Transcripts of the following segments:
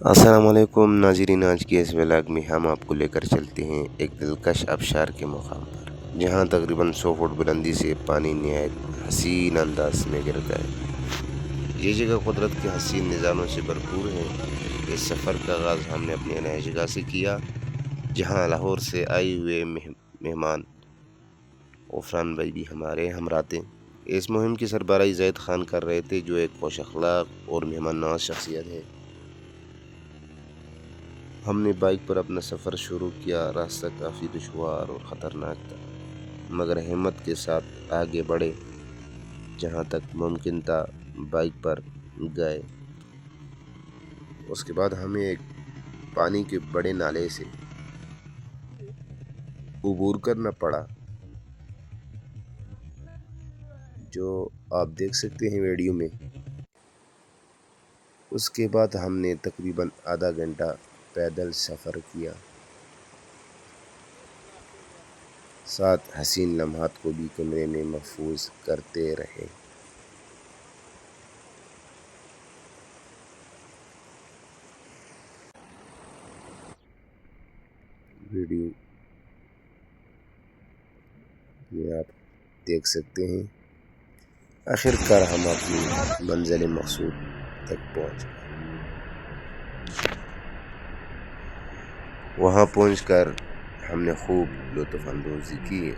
السلام علیکم ناظرین، آج کے اس ولاگ میں ہم آپ کو لے کر چلتے ہیں ایک دلکش آبشار کے مقام پر، جہاں تقریباً 100 فٹ بلندی سے پانی نہایت حسین انداز میں گرتا ہے۔ یہ جگہ قدرت کے حسین نظاروں سے بھرپور ہے۔ اس سفر کا آغاز ہم نے اپنی نئی جگہ سے کیا، جہاں لاہور سے آئے ہوئے مہمان غفران بھائی بھی ہمارے ہمراہ تھے۔ اس مہم کی سربراہی زید خان کر رہے تھے، جو ایک خوش اخلاق اور مہمان نواز شخصیت ہے۔ ہم نے بائک پر اپنا سفر شروع کیا۔ راستہ کافی دشوار اور خطرناک تھا، مگر ہمت کے ساتھ آگے بڑھے۔ جہاں تک ممکن تھا بائک پر گئے۔ اس کے بعد ہمیں ایک پانی کے بڑے نالے سے عبور کرنا پڑا، جو آپ دیکھ سکتے ہیں ویڈیو میں۔ اس کے بعد ہم نے تقریباً آدھا گھنٹہ پیدل سفر کیا، ساتھ حسین لمحات کو بھی کیمرے میں محفوظ کرتے رہے۔ ویڈیو میں آپ دیکھ سکتے ہیں۔ آخر کار ہم اپنی منزل مقصود تک پہنچ گئے۔ وہاں پہنچ کر ہم نے خوب لطف اندوزی کی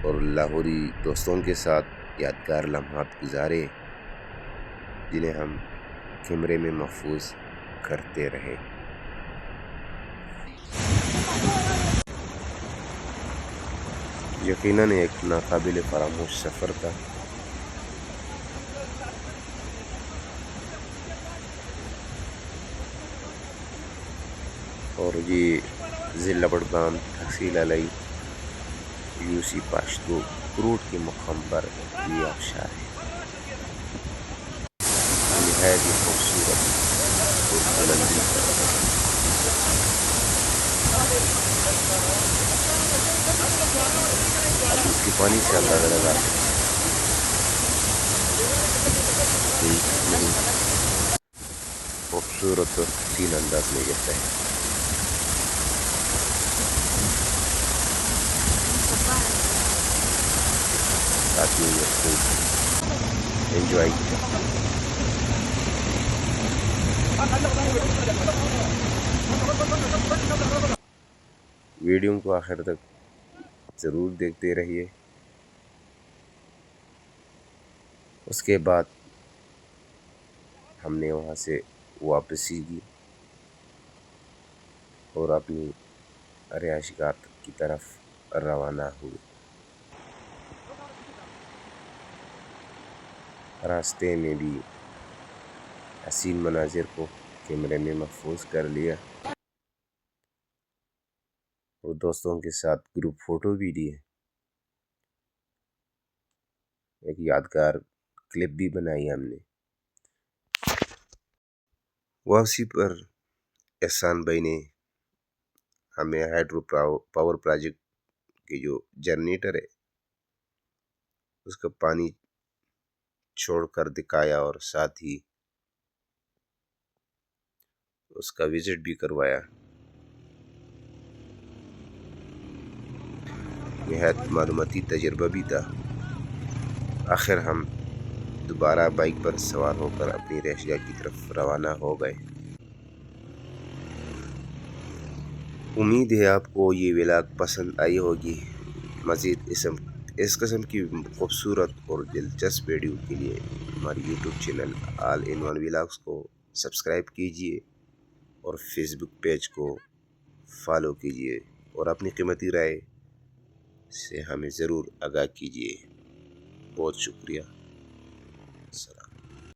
اور لاہوری دوستوں کے ساتھ یادگار لمحات گزارے، جنہیں ہم کیمرے میں محفوظ کرتے رہے۔ یقیناً ایک ناقابل فراموش سفر تھا۔ اور یہ ضلع بڑگام تحصیل علی یوسی پاشتو کروٹ کے مقام پر یہ آبشار ہے۔ نہایت ہی خوبصورت اور بلندی پر آپ اس کے پانی سے اندازہ لگا سکتے ہیں کتنی خوبصورت اور حسین انداز میں گرتا ہے۔ ساتھ میں یہ خوب انجوائے کیا۔ ویڈیو کو آخر تک ضرور دیکھتے رہیے۔ اس کے بعد ہم نے وہاں سے واپسی کی اور اپنی رہائش گاہ کی طرف روانہ ہوئے۔ راستے میں بھی حسین مناظر کو کیمرے میں محفوظ کر لیا اور دوستوں کے ساتھ گروپ فوٹو بھی لیے۔ ایک یادگار کلپ بھی بنائی ہم نے۔ واپسی پر احسان بھائی نے ہمیں ہائیڈرو پاور پروجیکٹ کے جو جنریٹر ہے اس کا پانی چھوڑ کر دکھایا اور ساتھ ہی اس کا وزٹ بھی کروایا۔ نہایت معلوماتی تجربہ بھی تھا۔ آخر ہم دوبارہ بائک پر سوار ہو کر اپنی رہائش گاہ کی طرف روانہ ہو گئے۔ امید ہے آپ کو یہ ولاگ پسند آئی ہوگی۔ مزید اس قسم کی خوبصورت اور دلچسپ ویڈیو کے لیے ہماری YouTube channel all in one vlogs کو سبسکرائب کیجیے اور فیس بک پیج کو فالو کیجیے اور اپنی قیمتی رائے سے ہمیں ضرور آگاہ کیجیے۔ بہت شکریہ۔ السلام۔